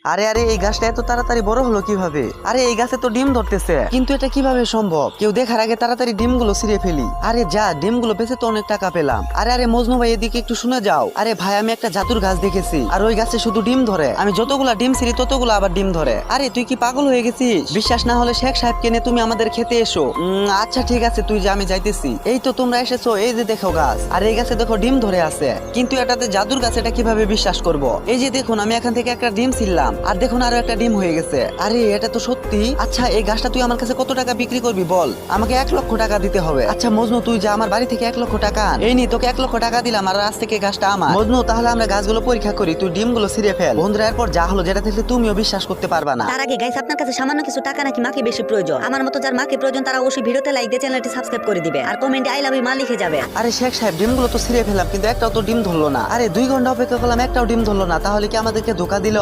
আরে আরে এই গাছটা এত তাড়াতাড়ি বড় হলো কিভাবে? আরে এই গাছে তো ডিম ধরতেছে, কিন্তু এটা কিভাবে সম্ভব? কেউ দেখার আগে তাড়াতাড়ি ডিমগুলো ছিঁড়ে ফেলি। আরে যা, ডিমগুলো বেচে তো অনেক টাকা পেলাম। আরে আরে মজনু ভাই, এদিকে একটু শুনে যাও। আরে ভাই, আমি একটা জাদুর গাছ দেখেছি, আর ওই গাছে শুধু ডিম ধরে। আমি যতগুলা ডিম ছিঁড়ি ততগুলো আবার ডিম ধরে। আরে তুই কি পাগল হয়ে গেছিস? বিশ্বাস না হলে শেখ সাহেবকে নিয়ে তুমি আমাদের খেতে এসো। আচ্ছা ঠিক আছে, তুই যে, আমি যাইতেছি। এই তো তোমরা এসেছো, এই যে দেখো গাছ, আর এই গাছে দেখো ডিম ধরে আছে। কিন্তু এটাতে জাদুর গাছ, এটা কিভাবে বিশ্বাস করব? এই যে দেখুন, আমি এখান থেকে একটা ডিম ছিললাম, আর দেখুন আরো একটা ডিম হয়ে গেছে। আরে এটা তো সত্যি। আচ্ছা এই গাছটা তুই আমার কাছে কত টাকা বিক্রি করবি বল? আমাকে 1,00,000 টাকা দিতে হবে। আচ্ছা মজনু, তুই যে আমার বাড়ি থেকে 1,00,000 টাকা আন। এই নি, তোকে 1,00,000 টাকা দিলাম, আর আজ থেকে গাছটা আমার। মজনু, তাহলে আমরা গাছগুলো পরীক্ষা করি, তুই ডিমগুলো ছিঁড়ে ফেল। বন্ধুরা, এরপর যা হলো, যেটা দেখলে তুমিও বিশ্বাস করতে পারবা না। তার আগে গাইস, আপনার কাছে সামান্য কিছু টাকা নাকি মাকে বেশি প্রয়োজন? আমার মতো যার মাকে প্রয়োজন, তারা অবশ্যই ভিডিওতে লাইক দিয়ে চ্যানেলটি সাবস্ক্রাইব করে দিবে, আর কমেন্টে আই লাভ ইউ মা লিখে যাবে। আরে শেখ সাহেব, ডিমগুলো তো ছিঁড়ে ফেলাম, কিন্তু একটাও তো ডিম ধরলো না। আরে 2 ঘন্টা অপেক্ষা করলাম, একটাও ডিম ধরলো না। তাহলে কি আমাদেরকে ধোকা দিল?